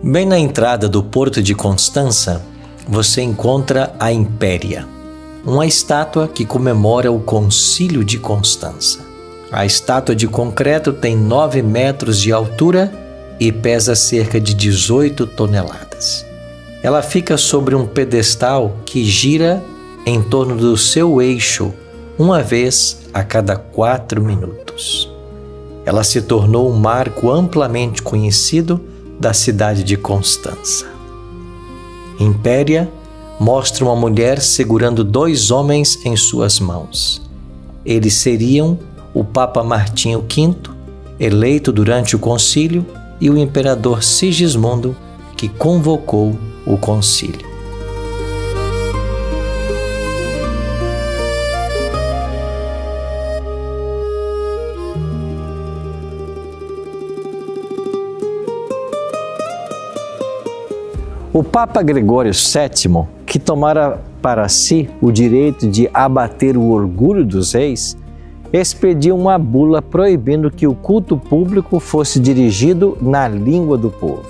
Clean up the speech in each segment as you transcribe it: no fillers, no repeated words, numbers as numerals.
Bem na entrada do Porto de Constança, você encontra a Impéria, uma estátua que comemora o Concílio de Constança. A estátua de concreto tem 9 metros de altura e pesa cerca de 18 toneladas. Ela fica sobre um pedestal que gira em torno do seu eixo uma vez a cada 4 minutos. Ela se tornou um marco amplamente conhecido da cidade de Constança. Impéria mostra uma mulher segurando 2 homens em suas mãos. Eles seriam o Papa Martinho V, eleito durante o concílio, e o imperador Sigismundo, que convocou o concílio. O Papa Gregório VII, que tomara para si o direito de abater o orgulho dos reis, expediu uma bula proibindo que o culto público fosse dirigido na língua do povo.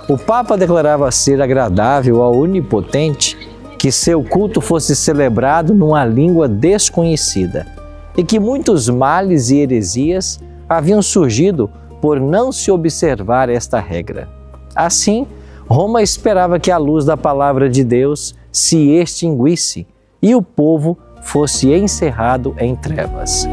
O Papa declarava ser agradável ao Onipotente que seu culto fosse celebrado numa língua desconhecida e que muitos males e heresias haviam surgido por não se observar esta regra. Assim, Roma esperava que a luz da palavra de Deus se extinguisse e o povo fosse encerrado em trevas.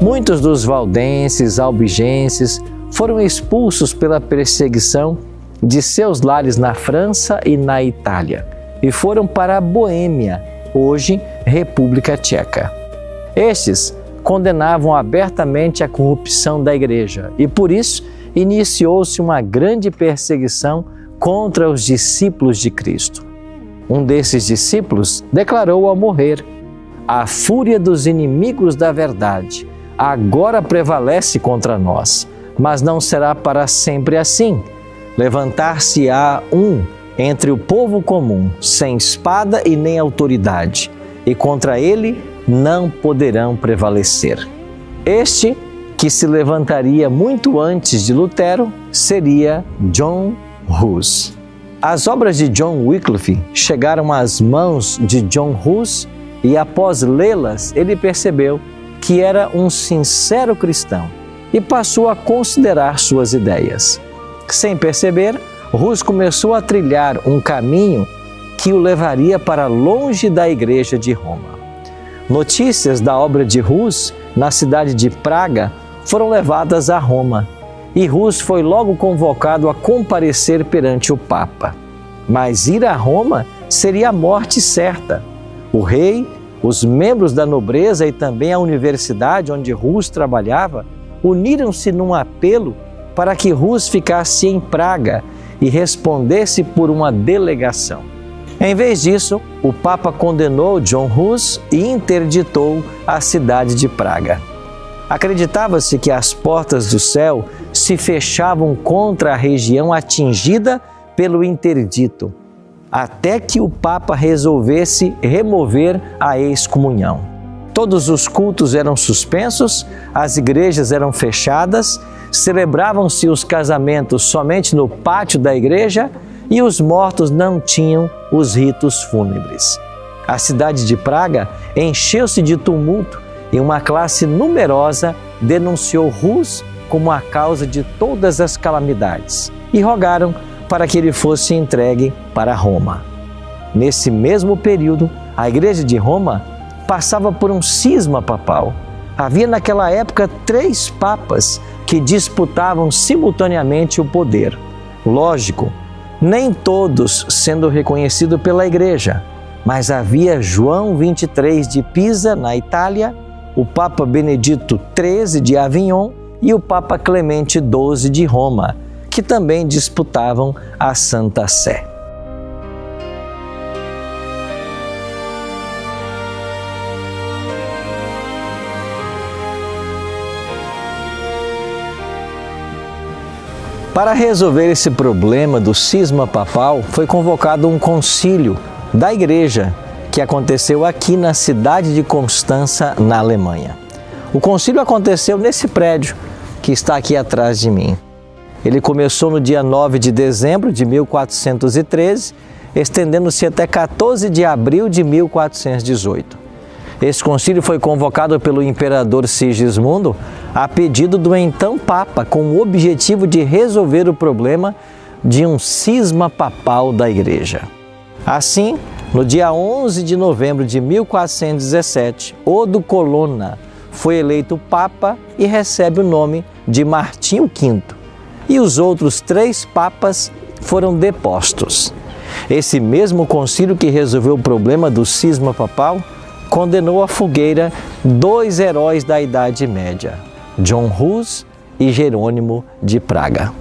Muitos dos valdenses, albigenses foram expulsos pela perseguição de seus lares na França e na Itália e foram para a Boêmia, hoje República Tcheca. Estes condenavam abertamente a corrupção da igreja e, por isso, iniciou-se uma grande perseguição contra os discípulos de Cristo. Um desses discípulos declarou ao morrer: "A fúria dos inimigos da verdade agora prevalece contra nós, mas não será para sempre assim. Levantar-se-á um entre o povo comum, sem espada e nem autoridade, e contra ele não poderão prevalecer." Este, que se levantaria muito antes de Lutero, seria John Hus. As obras de John Wycliffe chegaram às mãos de John Hus e, após lê-las, ele percebeu que era um sincero cristão e passou a considerar suas ideias. Sem perceber, Hus começou a trilhar um caminho que o levaria para longe da Igreja de Roma. Notícias da obra de Hus na cidade de Praga foram levadas a Roma e Hus foi logo convocado a comparecer perante o Papa. Mas ir a Roma seria a morte certa. O rei, os membros da nobreza e também a universidade onde Hus trabalhava uniram-se num apelo para que Hus ficasse em Praga e respondesse por uma delegação. Em vez disso, o Papa condenou John Hus e interditou a cidade de Praga. Acreditava-se que as portas do céu se fechavam contra a região atingida pelo interdito, até que o Papa resolvesse remover a excomunhão. Todos os cultos eram suspensos, as igrejas eram fechadas, celebravam-se os casamentos somente no pátio da igreja e os mortos não tinham os ritos fúnebres. A cidade de Praga encheu-se de tumulto e uma classe numerosa denunciou Hus como a causa de todas as calamidades e rogaram para que ele fosse entregue para Roma. Nesse mesmo período, a Igreja de Roma passava por um cisma papal. Havia naquela época 3 papas que disputavam simultaneamente o poder. Lógico, nem todos sendo reconhecidos pela Igreja, mas havia João 23 de Pisa, na Itália, o Papa Benedito XIII de Avignon e o Papa Clemente XII de Roma, que que também disputavam a Santa Sé. Para resolver esse problema do cisma papal, foi convocado um concílio da Igreja, que aconteceu aqui na cidade de Constança, na Alemanha. O concílio aconteceu nesse prédio que está aqui atrás de mim. Ele começou no dia 9 de dezembro de 1413, estendendo-se até 14 de abril de 1418. Esse concílio foi convocado pelo imperador Sigismundo a pedido do então Papa, com o objetivo de resolver o problema de um cisma papal da Igreja. Assim, no dia 11 de novembro de 1417, Odo Colonna foi eleito Papa e recebe o nome de Martinho V. E os outros 3 papas foram depostos. Esse mesmo concílio que resolveu o problema do cisma papal condenou à fogueira 2 heróis da Idade Média, John Hus e Jerônimo de Praga.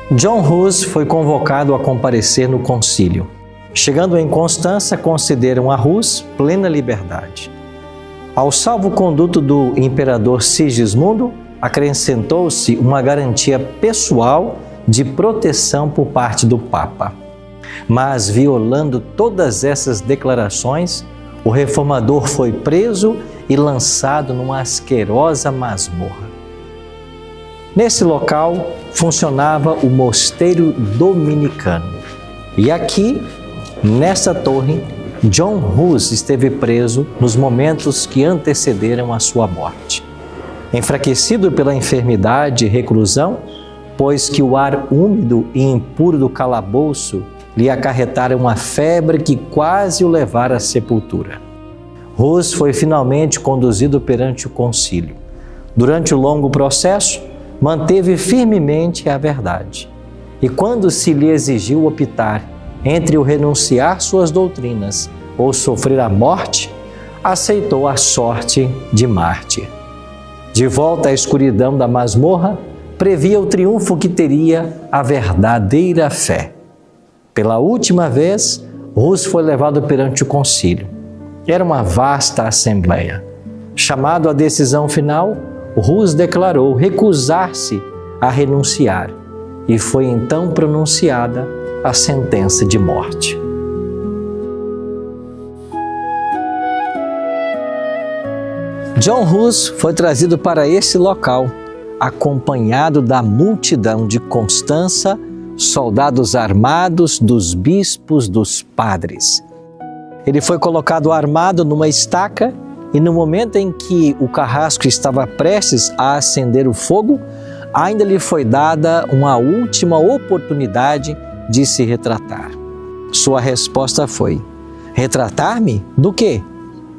John Hus foi convocado a comparecer no concílio. Chegando em Constança, concederam a Hus plena liberdade. Ao salvo-conduto do imperador Sigismundo, acrescentou-se uma garantia pessoal de proteção por parte do Papa. Mas, violando todas essas declarações, o reformador foi preso e lançado numa asquerosa masmorra. Nesse local funcionava o mosteiro dominicano. E aqui, nessa torre, John Hus esteve preso nos momentos que antecederam a sua morte. Enfraquecido pela enfermidade e reclusão, pois que o ar úmido e impuro do calabouço lhe acarretara uma febre que quase o levara à sepultura. Hus foi finalmente conduzido perante o concílio. Durante o longo processo, manteve firmemente a verdade. E quando se lhe exigiu optar entre o renunciar suas doutrinas ou sofrer a morte, aceitou a sorte de mártir. De volta à escuridão da masmorra, previa o triunfo que teria a verdadeira fé. Pela última vez, Hus foi levado perante o concílio. Era uma vasta assembleia. Chamado à decisão final, Hus declarou recusar-se a renunciar e foi então pronunciada a sentença de morte. John Hus foi trazido para esse local, acompanhado da multidão de Constança, soldados armados, dos bispos, dos padres. Ele foi colocado armado numa estaca e no momento em que o carrasco estava prestes a acender o fogo, ainda lhe foi dada uma última oportunidade de se retratar. Sua resposta foi: retratar-me? Do quê?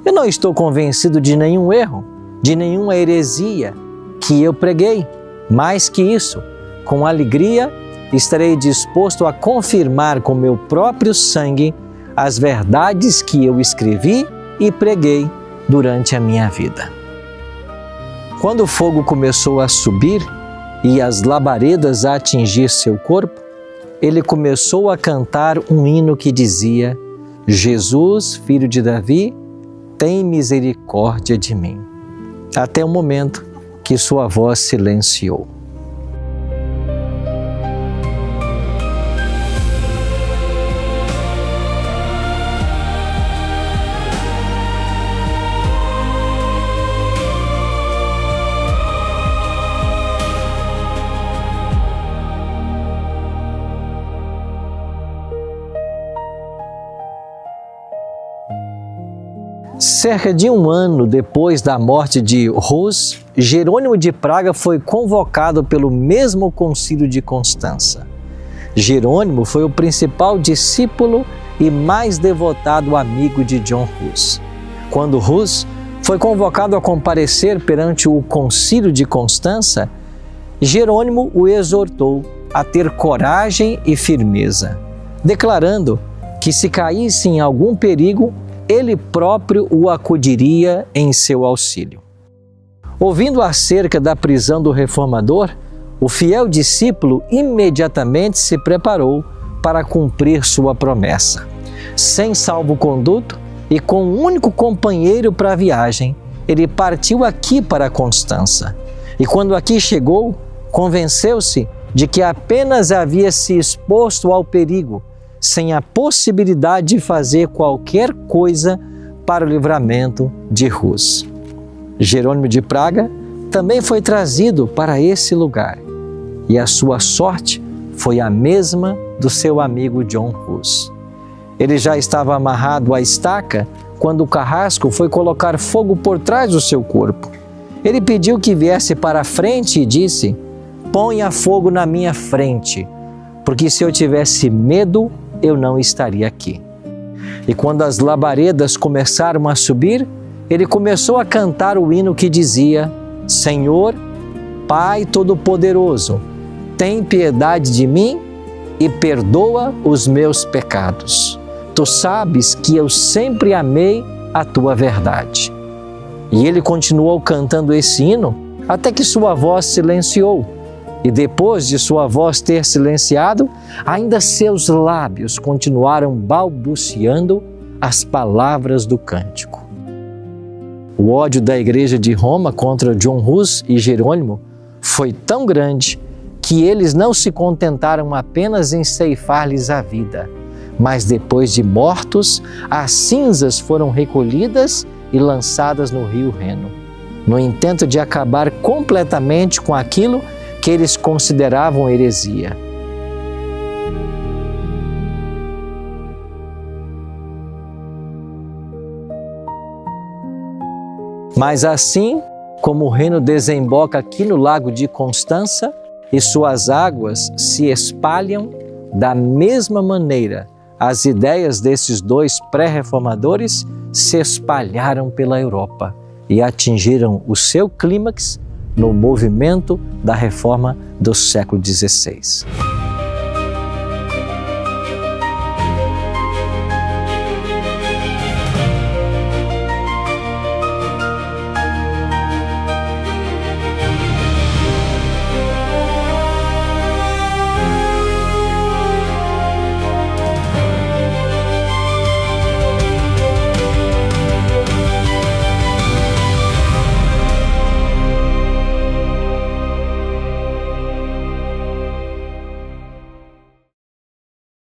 Eu não estou convencido de nenhum erro, de nenhuma heresia que eu preguei. Mais que isso, com alegria estarei disposto a confirmar com meu próprio sangue as verdades que eu escrevi e preguei durante a minha vida. Quando o fogo começou a subir e as labaredas a atingir seu corpo, ele começou a cantar um hino que dizia: Jesus, filho de Davi, tem misericórdia de mim. Até o momento que sua voz silenciou. Cerca de um ano depois da morte de Hus, Jerônimo de Praga foi convocado pelo mesmo concílio de Constança. Jerônimo foi o principal discípulo e mais devotado amigo de John Hus. Quando Hus foi convocado a comparecer perante o concílio de Constança, Jerônimo o exortou a ter coragem e firmeza, declarando que se caísse em algum perigo, ele próprio o acudiria em seu auxílio. Ouvindo acerca da prisão do reformador, o fiel discípulo imediatamente se preparou para cumprir sua promessa. Sem salvo-conduto e com um único companheiro para a viagem, ele partiu aqui para Constança. E quando aqui chegou, convenceu-se de que apenas havia se exposto ao perigo, sem a possibilidade de fazer qualquer coisa para o livramento de Rus. Jerônimo de Praga também foi trazido para esse lugar, e a sua sorte foi a mesma do seu amigo John Hus. Ele já estava amarrado à estaca quando o carrasco foi colocar fogo por trás do seu corpo. Ele pediu que viesse para a frente e disse: "Ponha fogo na minha frente, porque se eu tivesse medo, eu não estaria aqui." E quando as labaredas começaram a subir, ele começou a cantar o hino que dizia: "Senhor, Pai Todo-Poderoso, tem piedade de mim e perdoa os meus pecados. Tu sabes que eu sempre amei a tua verdade." E ele continuou cantando esse hino até que sua voz silenciou. E depois de sua voz ter silenciado, ainda seus lábios continuaram balbuciando as palavras do cântico. O ódio da Igreja de Roma contra John Hus e Jerônimo foi tão grande que eles não se contentaram apenas em ceifar-lhes a vida, mas depois de mortos, as cinzas foram recolhidas e lançadas no rio Reno, no intento de acabar completamente com aquilo que eles consideravam heresia. Mas assim como o Reno desemboca aqui no lago de Constança e suas águas se espalham, da mesma maneira, as ideias desses dois pré-reformadores se espalharam pela Europa e atingiram o seu clímax no movimento da Reforma do século XVI.